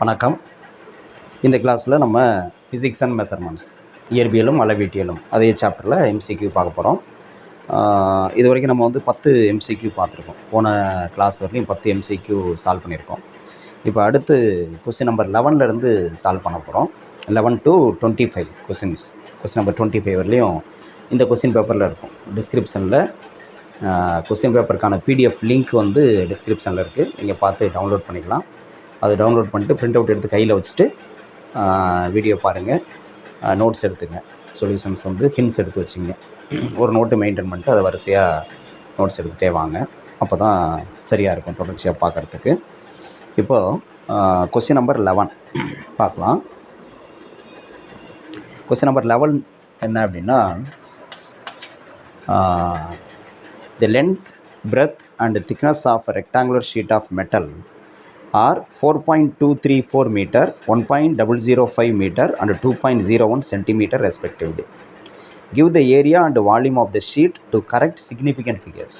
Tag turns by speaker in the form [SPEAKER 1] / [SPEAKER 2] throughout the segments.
[SPEAKER 1] வணக்கம். இந்த கிளாஸில் நம்ம ஃபிசிக்ஸ் அண்ட் மெஷர்மெண்ட்ஸ் இயற்பியலும் அளவீட்டியலும் அதே சாப்டரில் எம்சிக்யூ பார்க்க போகிறோம். இது வரைக்கும் நம்ம வந்து 10 எம்சிக்யூ பார்த்துருக்கோம். போன கிளாஸ் வரைக்கும் 10 எம்சிக்யூ சால்வ் பண்ணியிருக்கோம். இப்போ அடுத்து கொஸ்டின் நம்பர் 11லேருந்து சால்வ் பண்ண போகிறோம். 11 to 25 கொஸ்டின் நம்பர் 25 வரலையும் இந்த கொஸ்டின் பேப்பரில் இருக்கும். டிஸ்கிரிப்ஷனில் கொஸ்டின் பேப்பருக்கான பிடிஎஃப் லிங்க் வந்து டிஸ்கிரிப்ஷனில் இருக்குது. நீங்கள் பார்த்து டவுன்லோட் பண்ணிக்கலாம். அது டவுன்லோட் பண்ணிட்டு பிரிண்ட் அவுட் எடுத்து கையில் வச்சுட்டு வீடியோ பாருங்கள், நோட்ஸ் எடுத்துங்க, சொல்யூஷன்ஸ் வந்து ஹின்ஸ் எடுத்து வச்சுங்க. ஒரு நோட்டு மெயின்டைன் பண்ணிட்டு அதை வரிசையாக நோட்ஸ் எடுத்துகிட்டே வாங்க. அப்போ தான் சரியாக இருக்கும் தொடர்ச்சியாக பார்க்குறதுக்கு. இப்போது கொஸ்டின் நம்பர் 11 பார்க்கலாம். கொஸ்டின் நம்பர் 11 என்ன அப்படின்னா, the length, breadth and thickness of a rectangular sheet of metal are 4.234 meter, 1.005 meter and 2.01 centimeter respectively. Give the area and volume of the sheet to correct significant figures.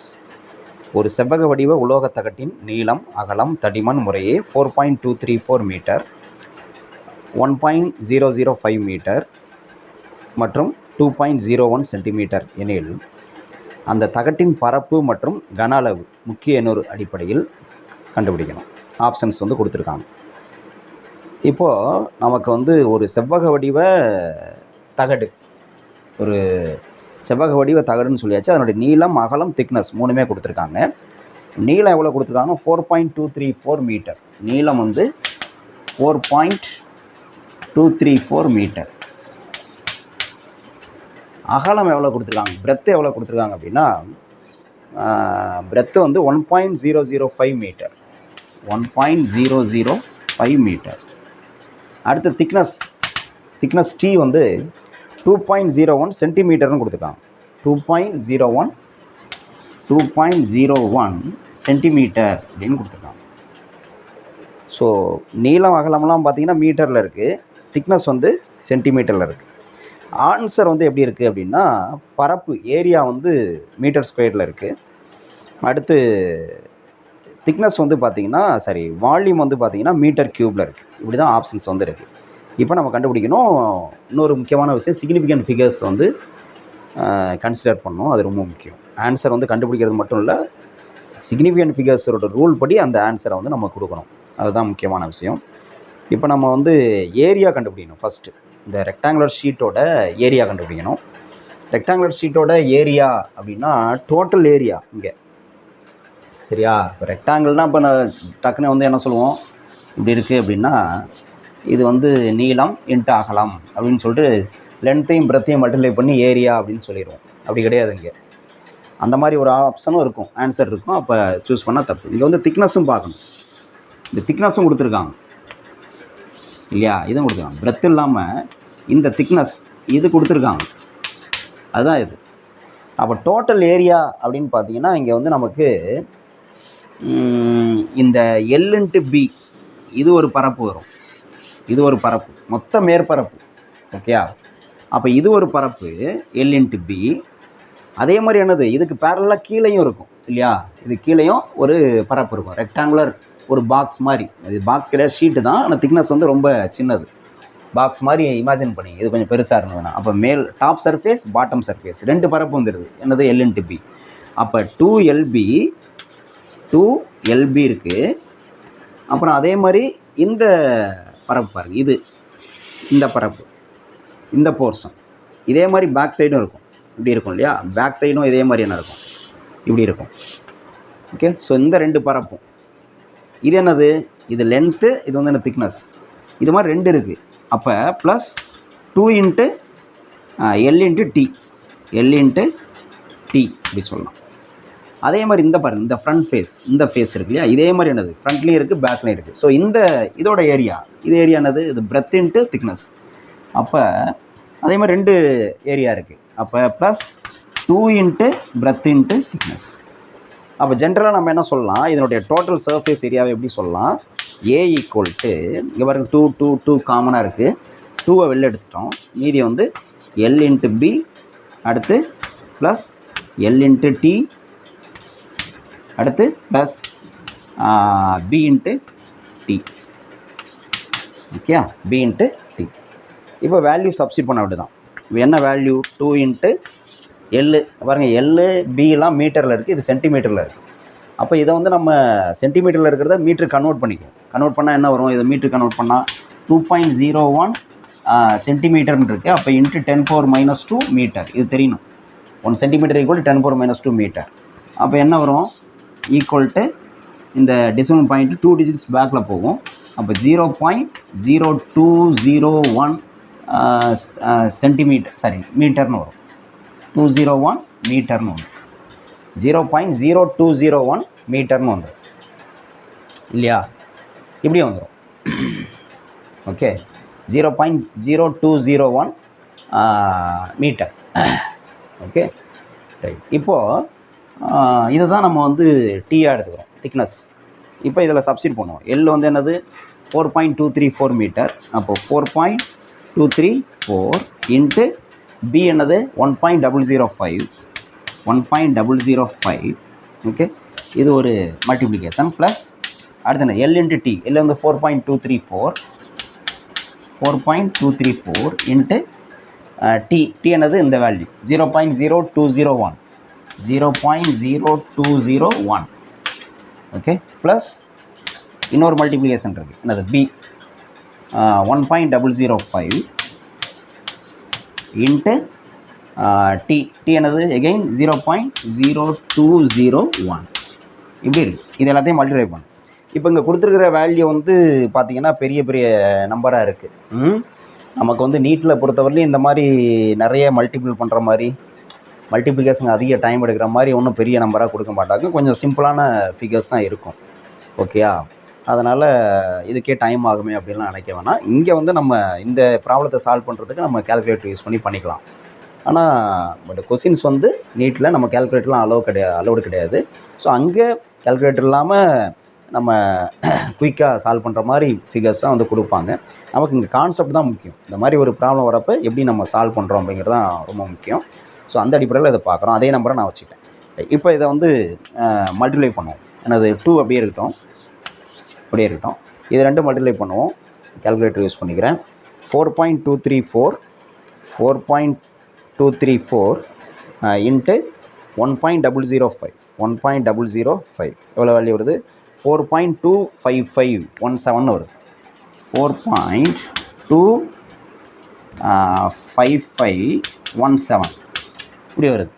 [SPEAKER 1] ஒரு செவ்வக வடிவ உலோக தகட்டின் நீளம், அகலம், தடிமன் முறையே 4.234 மீட்டர், 1.005 மீட்டர் மற்றும் 2.01 சென்டிமீட்டர் எனில் அந்த தகட்டின் பரப்பு மற்றும் கன அளவு முக்கிய எண்ணூறு அடிப்படையில் கண்டுபிடிக்கணும். ஆப்ஷன்ஸ் வந்து கொடுத்துருக்காங்க. இப்போது நமக்கு வந்து ஒரு செவ்வக வடிவ தகடு, ஒரு செவ்வக வடிவ தகடுன்னு சொல்லியாச்சு. அதனுடைய நீளம், அகலம், திக்னஸ் மூணுமே கொடுத்துருக்காங்க. நீளம் எவ்வளோ கொடுத்துருக்காங்க? 4.234 மீட்டர். நீளம் வந்து 4.234 மீட்டர். அகலம் எவ்வளோ கொடுத்துருக்காங்க? பிரெத்து எவ்வளோ கொடுத்துருக்காங்க அப்படின்னா, பிரெத்து வந்து 1.005 மீட்டர். 1.005 மீட்டர். அடுத்து திக்னஸ் டி வந்து 2.01 சென்டிமீட்டர்னு கொடுத்துருக்காங்க. 2.01 சென்டிமீட்டர் அப்படின்னு கொடுத்துருக்காங்க. ஸோ நீளம் அகலம்லாம் பார்த்தீங்கன்னா மீட்டரில் இருக்குது, திக்னஸ் வந்து சென்டிமீட்டரில் இருக்குது. ஆன்சர் வந்து எப்படி இருக்குது அப்படின்னா, பரப்பு ஏரியா வந்து மீட்டர் ஸ்கொயரில் இருக்குது. அடுத்து திக்னஸ் வந்து பார்த்திங்கன்னா வால்யூம் வந்து பார்த்திங்கன்னா மீட்டர் க்யூப்பில் இருக்குது. இப்படி தான் ஆப்ஷன்ஸ் வந்து இருக்குது. இப்போ நம்ம கண்டுபிடிக்கணும். இன்னொரு முக்கியமான விஷயம், சிக்னிஃபிகண்ட் ஃபிகர்ஸ் வந்து கன்சிடர் பண்ணணும். அது ரொம்ப முக்கியம். ஆன்சர் வந்து கண்டுபிடிக்கிறது மட்டும் இல்லை, சிக்னிஃபிகண்ட் ஃபிகர்ஸோட ரூல் படி அந்த ஆன்சரை வந்து நம்ம கொடுக்கணும். அதுதான் முக்கியமான விஷயம். இப்போ நம்ம வந்து ஏரியா கண்டுபிடிக்கணும். ஃபஸ்ட்டு இந்த ரெக்டாங்குலர் ஷீட்டோட ஏரியா கண்டுபிடிக்கணும். ரெக்டாங்குலர் ஷீட்டோட ஏரியா அப்படின்னா டோட்டல் ஏரியா இங்கே, சரியா? இப்போ ரெக்டாங்கிள்னால் இப்போ நான் டக்குன்னு வந்து என்ன சொல்லுவோம், இப்படி இருக்குது அப்படின்னா இது வந்து நீளம் இன்ட்டு அகலம் அப்படின்னு சொல்லிட்டு லென்த்தையும் பிரெத்தையும் மல்டிப்ளை பண்ணி ஏரியா அப்படின்னு சொல்லிடுவோம். அப்படி கிடையாது. இங்கே அந்த மாதிரி ஒரு ஆப்ஷனும் இருக்கும், ஆன்சர் இருக்கும். அப்போ சூஸ் பண்ணால் தப்பு. இங்கே வந்து திக்னஸும் பார்க்கணும். இந்த திக்னஸும் கொடுத்துருக்காங்க இல்லையா? இதுவும் கொடுத்துருக்காங்க. பிரெத் இல்லாமல் இந்த திக்னஸ் இது கொடுத்துருக்காங்க, அதுதான் இது. அப்போ டோட்டல் ஏரியா அப்படின்னு பார்த்தீங்கன்னா இங்கே வந்து நமக்கு இந்த எல் இன்ட்டு பி இது ஒரு பரப்பு வரும். இது ஒரு பரப்பு, மொத்த மேற்பரப்பு. ஓகேயா? அப்போ இது ஒரு பரப்பு எல் இன்ட்டு பி. அதே மாதிரி என்னது, இதுக்கு பேரலாக கீழேயும் இருக்கும் இல்லையா? இது கீழேயும் ஒரு பரப்பு இருக்கும். ரெக்டாங்குலர் ஒரு பாக்ஸ் மாதிரி. இது பாக்ஸ் கிடையாது, ஷீட்டு தான். ஆனால் திக்னஸ் வந்து ரொம்ப சின்னது. பாக்ஸ் மாதிரி இமேஜின் பண்ணி, இது கொஞ்சம் பெருசாக இருந்ததுன்னா அப்போ மேல் டாப் சர்ஃபேஸ், பாட்டம் சர்ஃபேஸ் ரெண்டு பரப்பு வந்துடுது. என்னது? L into B. அப்போ 2LB இருக்குது. அப்புறம் அதே மாதிரி இந்த பரப்பு பாருங்கள், இது இந்த பரப்பு, இந்த போர்ஷன் இதே மாதிரி பேக் சைடும் இருக்கும். இப்படி இருக்கும் இல்லையா? பேக் சைடும் இதே மாதிரி என்ன இருக்கும், இப்படி இருக்கும். ஓகே. ஸோ இந்த ரெண்டு பரப்பும், இது என்னது, இது லென்த்து, இது வந்து என்ன திக்னஸ், இது மாதிரி ரெண்டு இருக்குது. அப்போ plus 2 into L into T, L into T இப்படி சொல்லலாம். அதே மாதிரி இந்த பாருங்கள், இந்த ஃப்ரண்ட் ஃபேஸ், இந்த ஃபேஸ் இருக்கு இல்லையா? இதே மாதிரி என்னது, ஃப்ரண்ட்லேயும் இருக்குது, பேக்லேயும் இருக்குது. ஸோ இதோட ஏரியா, இது ஏரியா என்னது, இது பிரெத் இன்ட்டு திக்னஸ். அப்போ அதே மாதிரி ரெண்டு ஏரியா இருக்குது. அப்போ plus 2 into breadth into thickness. அப்போ ஜென்ரலாக நம்ம என்ன சொல்லலாம், இதனுடைய டோட்டல் சர்ஃபேஸ் ஏரியாவை எப்படி சொல்லலாம், ஏ ஈக்குவல் டு, இங்கே பாருங்கள் 2 காமனாக இருக்குது, 2வை வெளில எடுத்துட்டோம். மீதி வந்து எல் இன்ட்டு பி, அடுத்து ப்ளஸ் எல் இன்ட்டு டி, அடுத்து plus B into T. Okay, B into T. இப்போ வேல்யூ சப்ஸ்டிட் பண்ண வேண்டியதான். இப்போ என்ன வேல்யூ 2 இன்ட்டு எல் பாருங்கள், எல் பிலாம் மீட்டரில் இருக்குது, இது சென்டிமீட்டரில் இருக்குது. அப்போ இதை வந்து நம்ம சென்டிமீட்டரில் இருக்கிறத மீட்டர் கன்வெர்ட் பண்ணிக்குவோம். கன்வெர்ட் பண்ணால் என்ன வரும், இதை மீட்டர் கன்வெர்ட் பண்ணால் 2.01 சென்டிமீட்டர்னு இருக்குது. அப்போ இன்ட்டு 10⁻² மீட்டர், இது தெரியணும். 1 சென்டிமீட்டர் ஈக்குவல் 10⁻² மீட்டர். அப்போ என்ன வரும், ஈக்குவல் டு இந்த டெசிமல் பாயிண்ட் 2 டிஜிட்ஸ் பேக்கில் போகும். அப்போ 0.0201 சென்டிமீட்டர், சாரி மீட்டர்னு வரும். 201 மீட்டர்னு வரும். 0.0201 மீட்டர்னு வந்துடும் இல்லையா, இப்படி வந்துடும். Okay, 0.0201 metre. Okay right. இப்போது இதை தான் நம்ம வந்து டீயாக எடுத்துக்கிறோம், திக்னஸ். இப்போ இதில் சப்ஸ்டிட் பண்ணுவோம். எல் வந்து என்னது 4.234 மீட்டர். அப்போது 4.234 இன்ட்டு பி என்னது 1.005. 1.005. ஓகே, இது ஒரு மல்டிப்ளிகேஷன். ப்ளஸ் அடுத்து என்ன, எல் இன்ட்டு டி. எல் வந்து 4.234 இன்ட்டு டி. டி என்னது இந்த வேல்யூ 0.0201. 0.0201. ஓகே, ப்ளஸ் இன்னொரு மல்டிப்ளிகேஷன் இருக்குது, என்னது பி 1.005 இன்ட்டு டி. டி என்னது எகெயின் 0.0201. இப்படி இருக்குது. இது எல்லாத்தையும் மல்டிப்ளை பண்ணும். இப்போ இங்கே கொடுத்துருக்கிற வேல்யூ வந்து பார்த்திங்கன்னா பெரிய பெரிய நம்பராக இருக்குது. நமக்கு வந்து நீட்டில் பொறுத்தவரையிலும் இந்த மாதிரி நிறைய மல்டிபிள் பண்ணுற மாதிரி, மல்டிப்ளிகேஷன் அதிக டைம் எடுக்கிற மாதிரி ஒன்றும் பெரிய நம்பராக கொடுக்க மாட்டாங்க. கொஞ்சம் சிம்பிளான ஃபிகர்ஸ் தான் இருக்கும். ஓகேயா, அதனால் இதுக்கே டைம் ஆகுமே அப்படின்லாம் நினைக்க வேணாம். இங்கே வந்து நம்ம இந்த ப்ராப்ளத்தை சால்வ் பண்ணுறதுக்கு நம்ம கேல்குலேட்டர் யூஸ் பண்ணி பண்ணிக்கலாம். ஆனால் பட் கொஸ்டின்ஸ் வந்து நீட்டில் நம்ம கேல்குலேட்டர்லாம் அலோடு கிடையாது. ஸோ அங்கே கேல்குலேட்டர் இல்லாமல் நம்ம குயிக்காக சால்வ் பண்ணுற மாதிரி ஃபிகர்ஸ் தான் வந்து கொடுப்பாங்க. நமக்கு இங்கே கான்செப்ட் தான் முக்கியம். இந்த மாதிரி ஒரு ப்ராப்ளம் வரப்போ எப்படி நம்ம சால்வ் பண்ணுறோம் அப்படிங்கிறது தான் ரொம்ப முக்கியம். ஸோ அந்த அடிப்படையில் இதை பார்க்குறோம். அதே நம்பரை நான் வச்சுக்கிட்டேன். இப்போ இதை வந்து மல்டிப்ளை பண்ணுவோம். எனது 2 அப்படியே இருக்கட்டும், அப்படியே இருக்கட்டும். இது 2 மல்டிப்ளை பண்ணுவோம். கேல்குலேட்டர் யூஸ் பண்ணிக்கிறேன். 4.234 இன்ட்டு 1.005. 1.005 எவ்வளோ வேல்யூ வருது, 4.25517 வருது. 4.25517 இப்படி வருது.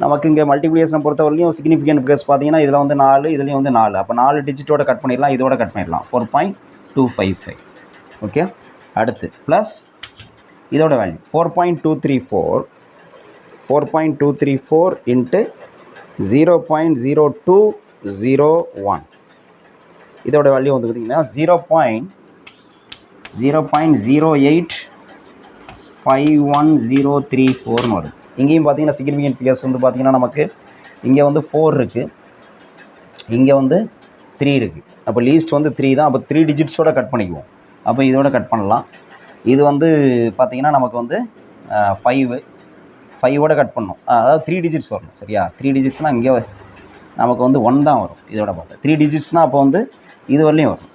[SPEAKER 1] நமக்கு இங்கே மல்டிப்ளிகேஷனை பொறுத்தவரையிலையும் சிக்னிஃபிகன்ட் ஃபிகர்ஸ் பார்த்தீங்கன்னா இதில் வந்து 4, இதுலேயும் வந்து 4. அப்போ 4 டிஜிட்டோட கட் பண்ணிடலாம், இதோட கட் பண்ணிடலாம். 4.255. ஓகே, அடுத்து ப்ளஸ் இதோட வேல்யூ 4.234 இன்ட்டு 0.0201. இதோட வேல்யூ வந்து பார்த்திங்கன்னா 0.085134 வரும். இங்கேயும் பார்த்தீங்கன்னா சிக்னிஃபிகன்ட் ஃபிகர்ஸ் வந்து பார்த்திங்கன்னா நமக்கு இங்கே வந்து 4 இருக்குது, இங்கே வந்து 3 இருக்குது. அப்போ லீஸ்ட் வந்து 3 தான். அப்போ 3 டிஜிட்ஸோட கட் பண்ணிக்குவோம். அப்போ இதோட கட் பண்ணலாம். இது வந்து பார்த்திங்கன்னா நமக்கு வந்து 5ஓட கட் பண்ணணும். அதாவது 3 டிஜிட்ஸ் வரணும். சரியா, 3 டிஜிட்ஸ்னால் இங்கே நமக்கு வந்து 1 தான் வரும். இதோட பார்த்தா 3 டிஜிட்ஸ்னால் அப்போ வந்து இது வரலையும் வரும்.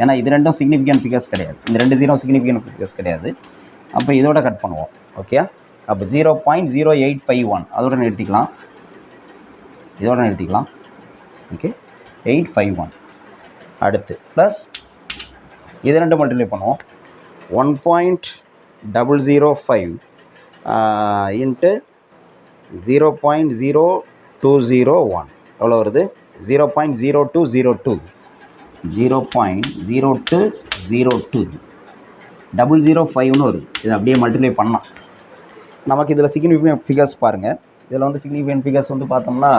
[SPEAKER 1] ஏன்னா இது ரெண்டும் சிக்னிஃபிகன்ட் ஃபிகர்ஸ் கிடையாது. இந்த 2 0 சிக்னிஃபிகன்ட் ஃபிகர்ஸ் கிடையாது. அப்போ இதோட கட் பண்ணுவோம். ஓகே, அப்போ 0.0851 அதோட நிறுத்திக்கலாம், இதோட நிறுத்திக்கலாம். ஓகே, 851. அடுத்து ப்ளஸ் இது 2 மல்டிப்ளை பண்ணுவோம். 1.005 இன்ட்டு 0.0201 எவ்வளோ வருது, 0.0202. 0.0202 005 வருது. இது அப்படியே மல்டிப்ளை பண்ணலாம். நமக்கு இதில் சிக்னிஃபிகன்ட் ஃபிகர்ஸ் பாருங்கள். இதில் வந்து சிக்னிஃபிகன்ட் ஃபிகர்ஸ் வந்து பார்த்தோம்னா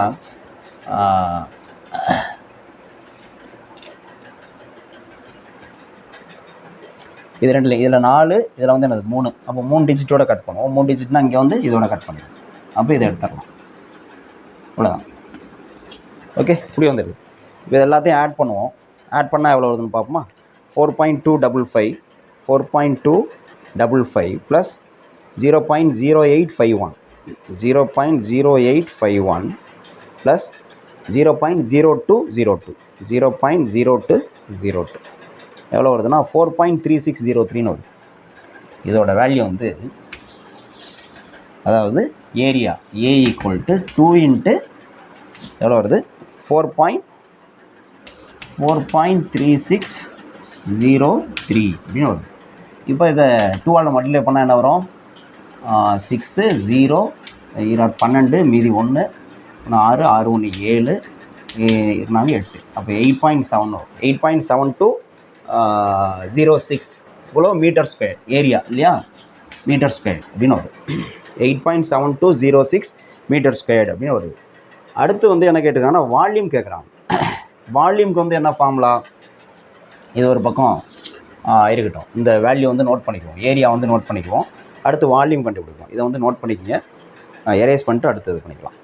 [SPEAKER 1] இது 2, இதில் 4, இதில் வந்து என்னது 3. அப்போ 3 டிஜிட்டோட கட் பண்ணுவோம். 3 டிஜிட்னால் இங்கே வந்து இதோட கட் பண்ணிடுவோம். அப்போ இதை எடுத்துடலாம். அவ்வளோதான். ஓகே, இப்படி வந்துடுது. இப்போ இது எல்லாத்தையும் ஆட் பண்ணுவோம். ஆட் பண்ணால் எவ்வளோ வருதுன்னு பார்ப்போமா. 4.255 ப்ளஸ் 0.0851 ப்ளஸ் 0.0202 0.0202 எவ்வளோ வருதுன்னா 4.3603 வருது. இதோட வேல்யூ வந்து, அதாவது ஏரியா A = 2 இன்ட்டு எவ்வளோ வருது 4.3603 அப்படின்னு வருது. இப்போ இதை 2ஆல் மல்டிப்ளை பண்ணால் என்ன வரும்? 6 0 12 மீதி 1 6 6 1 7 இருந்தாங்க 8. அப்போ 8.7 வரும். 8.7206 இவ்வளோ மீட்டர் ஸ்கொயர் ஏரியா இல்லையா, மீட்டர் ஸ்கொயர் அப்படின்னு வருது. 8.7206 மீட்டர் ஸ்கொயர் அப்படின்னு வருது. அடுத்து வந்து என்ன கேட்டிருக்காங்கன்னா வால்யூம் கேட்குறாங்க. வால்யூம்க்கு வந்து என்ன ஃபார்முலா? இது ஒரு பக்கம் இருக்கட்டும். இந்த வேல்யூ வந்து நோட் பண்ணிக்குவோம், ஏரியா வந்து நோட் பண்ணிக்குவோம். அடுத்து வால்யூம் கண்டுபிடிப்போம். இதை வந்து நோட் பண்ணிக்கோங்க, எரேஸ் பண்ணிட்டு அடுத்து இது பண்ணிக்கலாம்.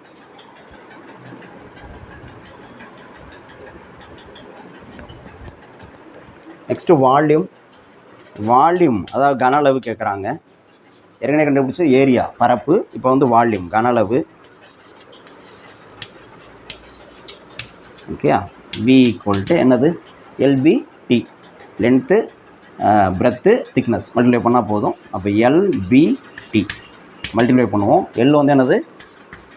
[SPEAKER 1] நெக்ஸ்ட்டு வால்யூம் அதாவது கன அளவு கேட்குறாங்க. ஏற்கனவே கண்டுபிடிச்ச ஏரியா பரப்பு, இப்போ வந்து வால்யூம் கன அளவு. ஓகே, V = என்னது LBT, length breadth thickness multiply பண்ணால் போதும். அப்போ LBT மல்டிப்ளை பண்ணுவோம். எல் வந்து என்னது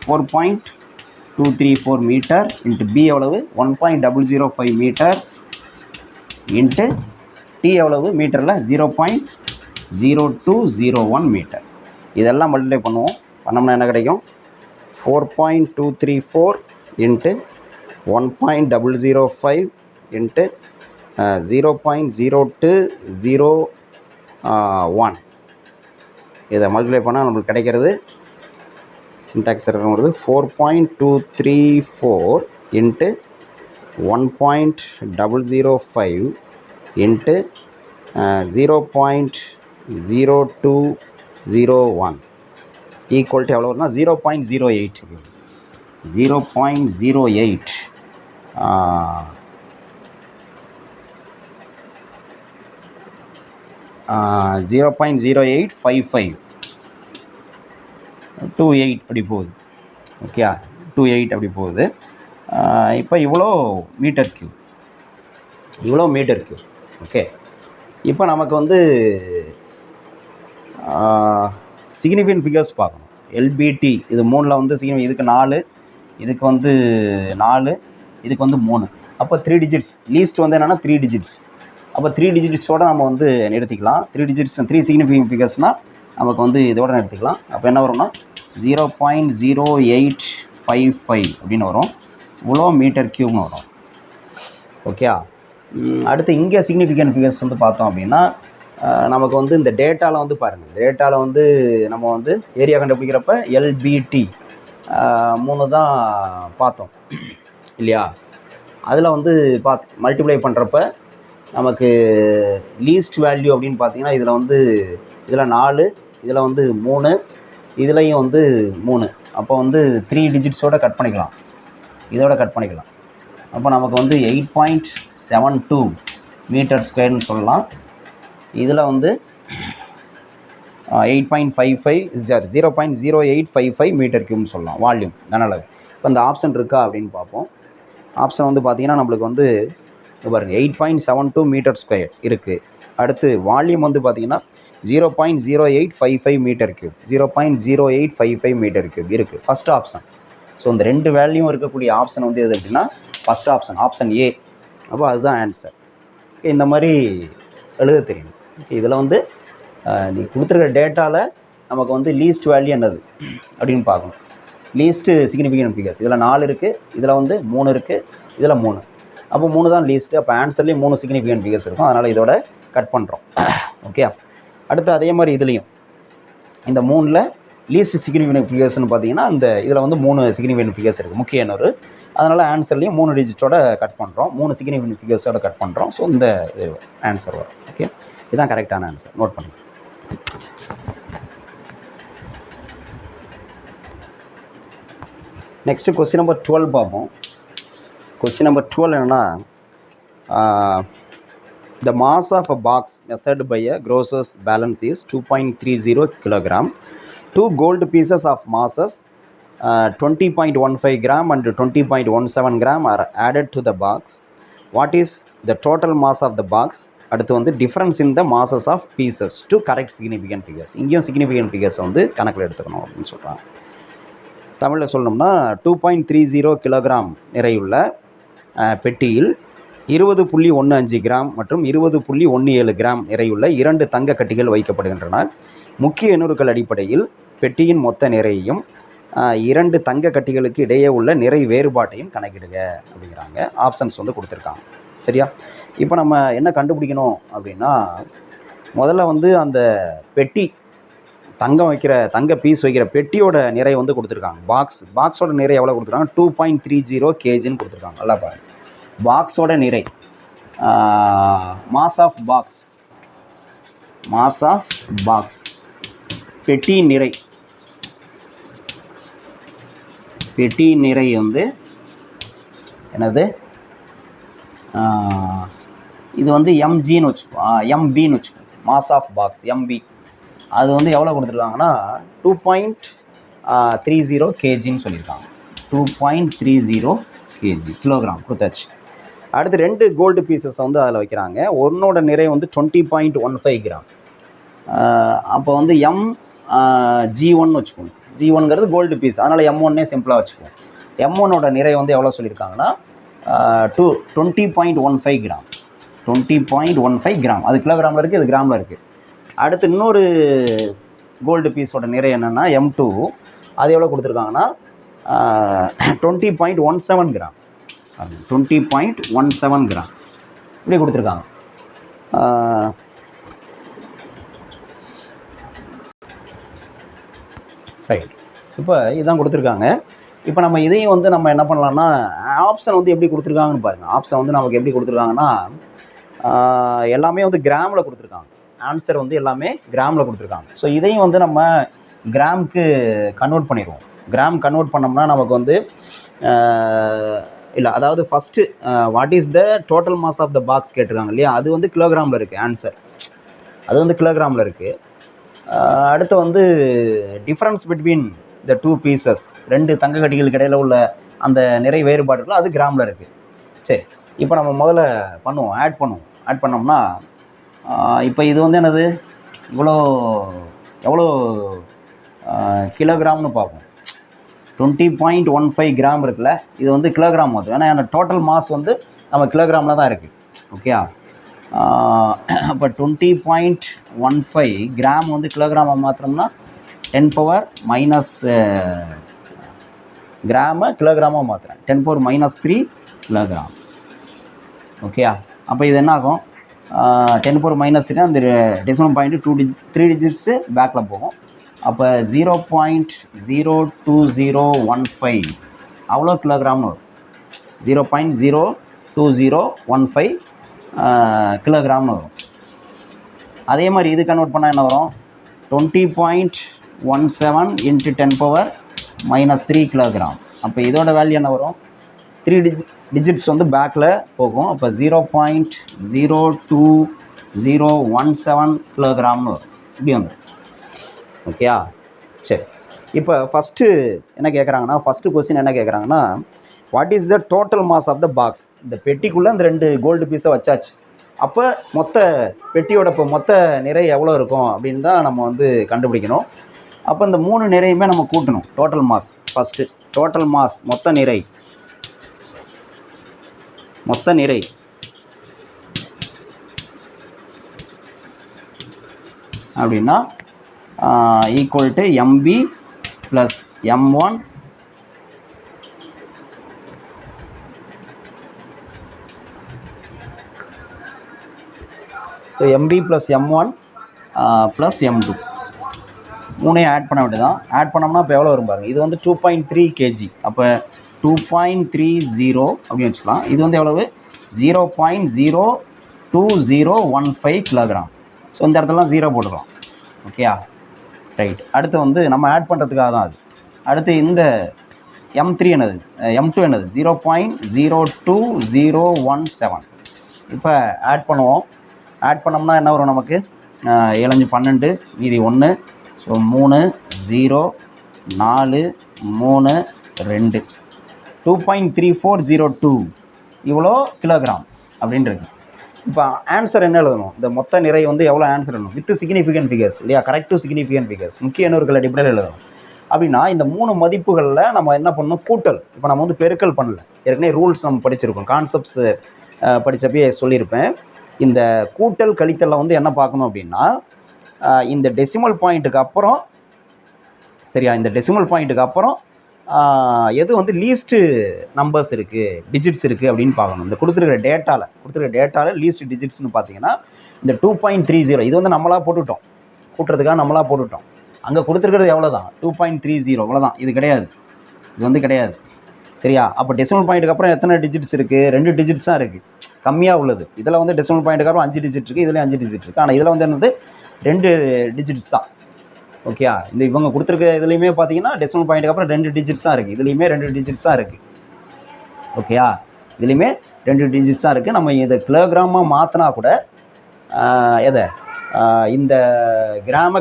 [SPEAKER 1] 4.234 மீட்டர் இன்ட்டு B எவ்வளவு 1.005 மீட்டர் இன்ட்டு T எவ்வளவு மீட்டரில் 0.0201 மீட்டர். இதெல்லாம் மல்டிப்ளை பண்ணுவோம். பண்ணோம்னா என்ன கிடைக்கும்? 4.234 இன்ட்டு 1.005 இன்ட்டு 0.0201. இதை மல்டிப்ளை பண்ணால் நம்மளுக்கு கிடைக்கிறது சின்டாக்ஸ் வருது 4.234 இன்ட்டு 1.005 இன்ட்டு 0.0201 ஈக்குவல் டு எவ்வளோ வருதுன்னா 0.08. 0.08 0.0855 28 அப்படி போகுது. ஓகே, 28 அப்படி போகுது. இப்போ இவ்வளோ மீட்டர் கியூப். ஓகே, இப்போ நமக்கு வந்து சிக்னிஃபிகன்ட் ஃபிகர்ஸ் பார்க்கணும். LBT இது 3ல் வந்து இதுக்கு 4, இதுக்கு வந்து 4, இதுக்கு வந்து 3. அப்போ 3 டிஜிட்ஸ் லீஸ்ட் வந்து என்னென்னா 3 டிஜிட்ஸ். அப்போ 3 டிஜிட்ஸோடு நம்ம வந்து நிறுத்திக்கலாம். 3 டிஜிட்ஸ் 3 சிக்னிஃபிகன்ட் ஃபிகர்ஸ்னால் நமக்கு வந்து இதோட நிறுத்திக்கலாம். அப்போ என்ன வரும்னா 0.0855 அப்படின்னு வரும். இவ்வளோ மீட்டர் கியூப்னு வரும். ஓகே, அடுத்து இங்கே சிக்னிஃபிகன்ட் ஃபிகர்ஸ் வந்து பார்த்தோம் அப்படின்னா நமக்கு வந்து இந்த டேட்டாவில் வந்து பாருங்கள், டேட்டாவில் வந்து நம்ம வந்து ஏரியா கண்டுபிடிக்கிறப்ப LBT 3 தான் பார்த்தோம் இல்லையா. அதில் வந்து மல்டிப்ளை பண்ணுறப்ப நமக்கு லீஸ்ட் வேல்யூ அப்படின்னு பார்த்தீங்கன்னா இதில் 4, இதில் 3, இதுலேயும் 3. அப்போ 3 டிஜிட்ஸோடு கட் பண்ணிக்கலாம், இதோட கட் பண்ணிக்கலாம். அப்போ நமக்கு 8.72 மீட்டர் ஸ்கொயர்னு சொல்லலாம். இதில் 0.0855 மீட்டர் கியூப்னு சொல்லலாம் வால்யூம் கனளவு. இப்போ இந்த ஆப்ஷன் இருக்கா அப்படின்னு பார்ப்போம். ஆப்ஷன் பார்த்தீங்கன்னா நம்மளுக்கு பாருங்கள் 8.72 மீட்டர் ஸ்கொயர் இருக்குது. அடுத்து வால்யூம் பார்த்தீங்கன்னா 0.0855 மீட்டர் கியூப், 0.0855 மீட்டர் கியூப் இருக்குது ஃபஸ்ட் ஆப்ஷன். ஸோ இந்த 2 வேல்யூம் இருக்கக்கூடிய ஆப்ஷன் எது அப்படின்னா ஃபஸ்ட் ஆப்ஷன் A. அப்போ அதுதான் ஆன்சர். ஓகே, இந்த மாதிரி எழுத தெரியும். ஓகே, இதில் நீ கொடுத்துருக்க டேட்டாவில் நமக்கு லீஸ்ட் வேல்யூ என்னது அப்படின்னு பார்க்கணும். லீஸ்ட்டு சிக்னிஃபிகன்ட் ஃபிகர்ஸ் இதில் 4 இருக்குது, இதில் 3 இருக்குது, இதில் 3. அப்போ 3 தான் லீஸ்ட்டு. அப்போ ஆன்சர்லேயும் 3 சிக்னிஃபிகன்ட் ஃபிகர்ஸ் இருக்கும். அதனால் இதோட கட் பண்ணுறோம். ஓகே, அடுத்து அதே மாதிரி இதுலேயும் இந்த 3ல் லீஸ்ட் சிக்னிஃபிகன்ட் ஃபிகர்ஸ்னு பார்த்தீங்கன்னா இந்த இதில் 3 சிக்னிஃபிகன்ட் ஃபிகர்ஸ் இருக்குது முக்கிய எண்ணூறு. அதனால் ஆன்சர்லேயும் 3 டிஜிட்டோட கட் பண்ணுறோம், 3 சிக்னிஃபிகன்ட் ஃபிகர்ஸோட கட் பண்ணுறோம். ஸோ இந்த ஆன்சர் வரும். ஓகே, இதுதான் கரெக்டான ஆன்சர். நோட் பண்ணுங்கள். நெக்ஸ்ட்டு கொஸ்டின் நம்பர் 12 பார்ப்போம். கொஸ்டின் நம்பர் 12 என்னென்னா, the mass of a box measured by a grocer's balance is 2.30 kg. 2 gold pieces of masses 20.15 gram and 20.17 gram are added to the box. What is the total mass of the box அடுத்து வந்து difference in the masses of pieces to correct significant figures. இங்கேயும் significant ஃபிகர்ஸை வந்து கணக்கில் எடுத்துக்கணும் அப்படின்னு சொல்கிறாங்க. தமிழில் சொல்லணும்னா 2.30 கிலோகிராம் நிறையுள்ள பெட்டியில் 20.15 கிராம் மற்றும் 20.17 கிராம் நிறையுள்ள 2 தங்க கட்டிகள் வைக்கப்படுகின்றன. முக்கிய எண்ணுருக்கள் அடிப்படையில் பெட்டியின் மொத்த நிறையையும் 2 தங்க கட்டிகளுக்கு இடையே உள்ள நிறை வேறுபாட்டையும் கணக்கிடுங்க அப்படிங்கிறாங்க. ஆப்ஷன்ஸ் வந்து கொடுத்துருக்காங்க. சரியா? இப்போ நம்ம என்ன கண்டுபிடிக்கணும் அப்படின்னா, முதல்ல வந்து அந்த பெட்டி தங்க பீஸ் வைக்கிற பெட்டியோட நிறை வந்து கொடுத்துருக்காங்க. பாக்ஸோட நிறை எவ்வளோ கொடுத்துருக்காங்க? 2.30 kgன்னு கொடுத்துருக்காங்க. நல்லா பாருங்க. பாக்ஸோட நிறை மாஸ் ஆஃப் பாக்ஸ் பெட்டியின் நிறை வந்து என்னது? இது வந்து எம்ஜின்னு வச்சுக்கோ, எம்பின்னு வச்சுக்கோ. Mass of box M B. அது வந்து எவ்வளோ கொடுத்துருக்காங்கன்னா 2.30 kgன்னு சொல்லியிருக்காங்க. 2.30 kg கிலோகிராம் கொடுத்தாச்சு. அடுத்து 2 கோல்டு பீசஸ் வந்து அதில் வைக்கிறாங்க. ஒன்னோட நிறை வந்து 20.15 கிராம். அப்போ வந்து G1 வச்சுக்கோங்க. G1ங்கிறது கோல்டு பீஸ், அதனால் M1 சிம்பிளாக வச்சுக்குவோம். M1ஓட நிறை வந்து எவ்வளோ சொல்லியிருக்காங்கன்னா 20.15 கிராம். 20.15 கிராம். அது கிலோகிராமில் இருக்குது, இது கிராமில் இருக்குது. அடுத்து இன்னொரு கோல்டு பீஸோட நிறை என்னென்னா M2. அது எவ்வளோ கொடுத்துருக்காங்கன்னா 20.17 கிராம். 20.17 கிராம் இப்படி கொடுத்துருக்காங்க. ரைட். இப்போ இதுதான் கொடுத்துருக்காங்க. இப்போ நம்ம இதையும் வந்து நம்ம என்ன பண்ணலாம்னா, ஆப்ஷன் வந்து எப்படி கொடுத்துருக்காங்கன்னு பாருங்கள். ஆப்ஷன் வந்து நமக்கு எப்படி கொடுத்துருக்காங்கன்னா, எல்லாமே வந்து கிராமில் கொடுத்துருக்காங்க. ஆன்சர் வந்து எல்லாமே கிராமில் கொடுத்துருக்காங்க. ஸோ இதையும் வந்து நம்ம கிராமுக்கு கன்வெர்ட் பண்ணிடுவோம். கிராம் கன்வெர்ட் பண்ணோம்னா நமக்கு வந்து இல்லை, அதாவது first what is the total mass of the box கேட்டிருக்காங்க இல்லையா? அது வந்து கிலோகிராமில் இருக்குது. ஆன்சர் அது வந்து கிலோகிராமில் இருக்குது. அடுத்து வந்து டிஃப்ரென்ஸ் பிட்வீன் த 2 பீசஸ், 2 தங்க கட்டிகளுக்கு இடையில் உள்ள அந்த நிறை வேறுபாடுகள் அது கிராமில் இருக்குது. சரி, இப்போ நம்ம முதல்ல பண்ணுவோம், ஆட் பண்ணோம்னா இப்போ இது வந்து என்னது? எவ்வளோ கிலோகிராம்னு பார்ப்போம். 20.15 கிராம் இருக்குல்ல, இது வந்து கிலோகிராம் ஆகுது. ஏன்னா அந்த டோட்டல் மாஸ் வந்து நம்ம கிலோகிராமில் தான் இருக்குது. ஓகே. அப்போ 20.15 கிராம் வந்து கிலோகிராமை மாத்திரம்னா 10⁻⁻, கிராமை கிலோகிராமாக மாற்றுறேன், 10⁻³ கிலோகிராம். ஓகே. அப்போ இது என்ன ஆகும்? 10⁻³ அந்த டெசிமல் பாயிண்ட் 3 டிஜிட்ஸு பேக்கில் போகும். அப்போ 0.02015 அவ்வளோ கிலோகிராம்னு வரும். 0.02015 கிலோகிராம்னு வரும். அதே மாதிரி இது கன்வெர்ட் பண்ணால் என்ன வரும்? 20.17 × 10⁻³ கிலோகிராம். அப்போ இதோட வேல்யூ என்ன வரும்? 3 டிஜிட்ஸ் வந்து பேக்கில் போகும். அப்போ 0.02017 கிலோகிராம்னு வரும். இப்படி வந்துடும். ஓகேயா? சரி, இப்போ ஃபஸ்ட்டு என்ன கேட்குறாங்கன்னா, ஃபஸ்ட்டு கொஸ்டின் என்ன கேட்குறாங்கன்னா, what is the total mass of the box? இந்த பெட்டிக்குள்ளே இந்த 2 கோல்டு பீஸை வச்சாச்சு. அப்போ பெட்டியோட இப்போ மொத்த நிறை எவ்வளோ இருக்கும் அப்படின்னு தான் நம்ம வந்து கண்டுபிடிக்கணும். அப்போ இந்த 3 நிறையுமே நம்ம கூட்டணும். Total mass first, total mass மொத்த நிறை அப்படின்னா equal to MB plus M1 MB plus M1 plus M2 மூணையும் ஆட் பண்ண வேண்டியதான். ஆட் பண்ணோம்னா இப்போ எவ்வளோ வரும் பாருங்கள். இது வந்து 2.3 kg. அப்போ 2.30 அப்படின்னு வச்சுக்கலாம். இது வந்து எவ்வளவு? 0.02015 கிலோகிராம். ஸோ இந்த இடத்துலலாம் 0 போட்டுக்கலாம். ஓகேயா? ரைட். அடுத்து வந்து நம்ம ஆட் பண்ணுறதுக்காக தான் அது. அடுத்து இந்த M2 என்னது? 0.02017. இப்போ ஆட் பண்ணுவோம். ஆட் பண்ணோம்னா என்ன வரும் நமக்கு? 7 12 மீதி 1. ஸோ 3 0 4 3 2 2.3402 இவ்வளோ கிலோகிராம் அப்படின்றது. இப்போ ஆன்சர் என்ன எழுதணும்? இந்த மொத்த நிறை வந்து எவ்வளோ ஆன்சர் எழுதணும்? வித் சிக்னிஃபிகன்ட் ஃபிகர்ஸ் இல்லையா, கரெக்ட் டு சிக்னிஃபிகன்ட் ஃபிகர்ஸ், முக்கிய எண்ணுகள் அடிப்படையில் எழுதணும். அப்படின்னா இந்த 3 மதிப்புகளில் நம்ம என்ன பண்ணணும்? கூட்டல். இப்போ நம்ம வந்து பெருக்கல் பண்ணல, ஏற்கனவே ரூல்ஸ் நம்ம படிச்சிருக்கோம், கான்செப்ட்ஸ் படித்தப்பே சொல்லியிருப்பேன். இந்த கூட்டல் கழித்தலில் வந்து என்ன பார்க்கணும் அப்படின்னா, இந்த டெசிமல் பாயிண்ட்டுக்கு அப்புறம், சரியா, இந்த டெசிமல் பாயிண்ட்டுக்கு அப்புறம் எது வந்து லீஸ்ட்டு நம்பர்ஸ் இருக்குது, டிஜிட்ஸ் இருக்குது அப்படின்னு பார்க்கணும். இந்த கொடுத்துருக்கிற டேட்டாவில் லீஸ்ட் டிஜிட்ஸ்னு பார்த்தீங்கன்னா இந்த 2.30 இது வந்து நம்மளாக போட்டுவிட்டோம், கூட்டுறதுக்காக நம்மளாக போட்டுவிட்டோம். அங்கே கொடுத்துருக்கிறது எவ்வளோ தான்? 2.30 அவ்வளோதான். இது கிடையாது, இது வந்து கிடையாது, சரியா. அப்போ டெசிமல் பாயிண்ட்டுக்கு அப்புறம் எத்தனை டிஜிட்ஸ் இருக்குது? 2 டிஜிட்ஸ் தான் இருக்குது, கம்மியாக உள்ளது. இதில் வந்து டெசிமல் பாயிண்ட்டுக்கு அப்புறம் 5 டிஜிட் இருக்குது, இதில் 5 டிஜிட் இருக்குது. ஆனால் இதில் வந்து என்னது? 2 டிஜிட்ஸ் தான். ஓகே, இந்த இவங்க கொடுத்துருக்க இதுலேயுமே பார்த்தீங்கன்னா டெசிமல் பாயிண்ட்டுக்கு அப்புறம் 2 டிஜிட்ஸ் தான் இருக்குது, இதுலேயுமே 2 டிஜிட்ஸ் தான் இருக்குது. ஓகேயா, இதுலேயுமே 2 டிஜிட்ஸ் தான் இருக்குது. நம்ம இதை கிலோகிராமாக மாற்றினா கூட, எதை இந்த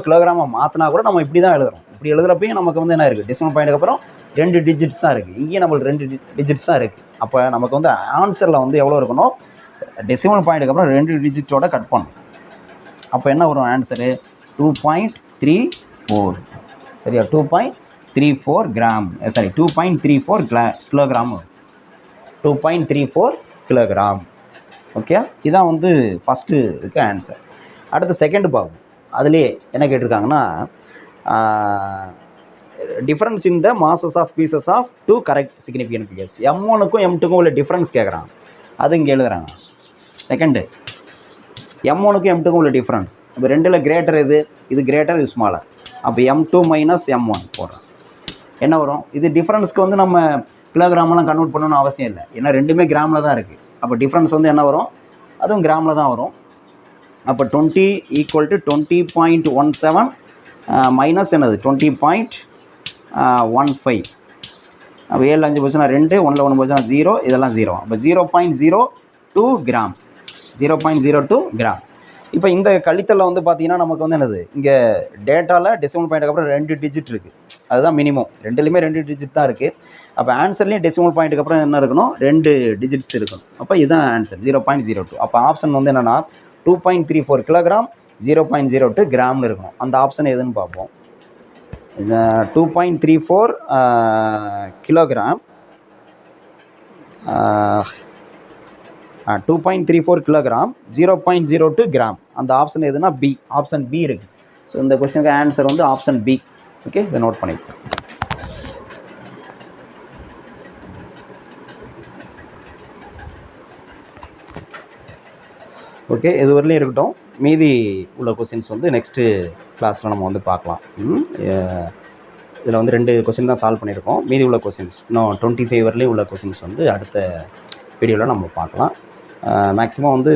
[SPEAKER 1] கிலோகிராமாக மாற்றினா கூட நம்ம இப்படி தான் எழுதுறோம். இப்படி எழுதுறப்பையும் நமக்கு வந்து என்ன இருக்குது? டெசிமல் பாயிண்ட்டுக்கு அப்புறம் 2 டிஜிட்ஸ் தான் இருக்குது, இங்கேயும் நம்மளுக்கு 2 டிஜிட்ஸ் தான் இருக்குது. அப்போ நமக்கு வந்து ஆன்சரில் வந்து எவ்வளோ இருக்கணும்? டெசிமல் பாயிண்ட்டுக்கு அப்புறம் 2 டிஜிட்டோட கட் பண்ணணும். அப்போ என்ன வரும் ஆன்சரு? 2.34, சரியா, 2.34 gram, sorry 2.34 kilogram, 2.34 kilogram. Okay, இதான் வந்து ஃபஸ்ட்டு இருக்க ஆன்சர். அடுத்த செகண்ட் பார்ப்போம். அதுலேயே என்ன கேட்டிருக்காங்கன்னா, difference in the masses of pieces of 2 correct significant figures. M1க்கும் M2க்கும் உள்ள டிஃப்ரென்ஸ் கேட்குறாங்க, அது இங்கே எழுதுறாங்க. செகண்டு, M1க்கும் M2க்கும் உள்ள டிஃப்ரென்ஸ். இப்போ 2ல் கிரேட்டர் இது கிரேட்டர், இது ஸ்மாலர். அப்போ M2 மைனஸ் M1 போடுறோம், என்ன வரும்? இது டிஃப்ரென்ஸ்க்கு வந்து நம்ம கிலோகிராமெலாம் கன்வெர்ட் பண்ணணும்னு அவசியம் இல்லை, ஏன்னா ரெண்டுமே கிராமில் தான் இருக்குது. அப்போ டிஃப்ரென்ஸ் வந்து என்ன வரும்? அதுவும் கிராமில் தான் வரும். அப்போ 20 ஈக்குவல் டு 20.17 மைனஸ் என்னது? 20.15. அப்போ 7 5 போச்சுன்னா 2, 1 1 போச்சுன்னா 0, இதெல்லாம் 0. அப்போ 0.02 கிராம், 0.02 கிராம். இப்போ இந்த கழித்தலில் வந்து பார்த்தீங்கன்னா நமக்கு வந்து என்னது? இங்கே டேட்டாவில் டெசிமல் பாயிண்ட்டுக்கு அப்புறம் 2 டிஜிட் இருக்குது, அதுதான் மினிமம். ரெண்டுலேயுமே 2 டிஜிட் தான் இருக்குது. அப்போ ஆன்சர்லேயும் டெசிமல் பாயிண்ட்டுக்கு அப்புறம் என்ன இருக்கணும்? 2 டிஜிட்ஸ் இருக்கணும். அப்போ இதுதான் ஆன்சர், 0.02. அப்போ ஆப்ஷன் வந்து என்னென்னா 2.34 கிலோகிராம், 0.02 கிராம்னு இருக்கணும். அந்த ஆப்ஷன் எதுன்னு பார்ப்போம். 2.34 கிலோகிராம், 2.34 கிலோகிராம், 0.02 கிராம். அந்த ஆப்ஷன் எதுனா பி, ஆப்ஷன் பி இருக்குது. ஸோ இந்த கொஸ்டினுக்கு ஆன்சர் வந்து ஆப்ஷன் பி. ஓகே, இதை நோட் பண்ணிக்கலாம். ஓகே, இது வரலையும் இருக்கட்டும். மீதி உள்ள கொஸ்டின்ஸ் வந்து நெக்ஸ்ட்டு கிளாஸில் நம்ம வந்து பார்க்கலாம். இதில் வந்து 2 கொஸ்டின் தான் சால்வ் பண்ணியிருக்கோம். மீதி உள்ள கொஸ்டின்ஸ் இன்னும் 25 வரலையும் உள்ள கொஸ்டின்ஸ் வந்து அடுத்த வீடியோவில் நம்ம பார்க்கலாம். மேக்ஸிமம் வந்து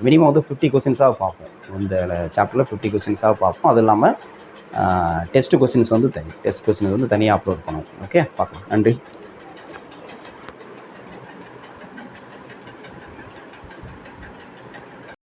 [SPEAKER 1] மினிமம் வந்து 50 கொஸ்டின்ஸாக பார்ப்போம். இந்த சாப்டரில் 50 கொஸ்டின்ஸாக பார்ப்போம். அது இல்லாமல் டெஸ்ட் கொஸ்டின்ஸ் வந்து டெஸ்ட் கொஸ்டின் வந்து தனியாக அப்லோட் பண்ணுவோம். ஓகே, பார்க்கலாம். நன்றி.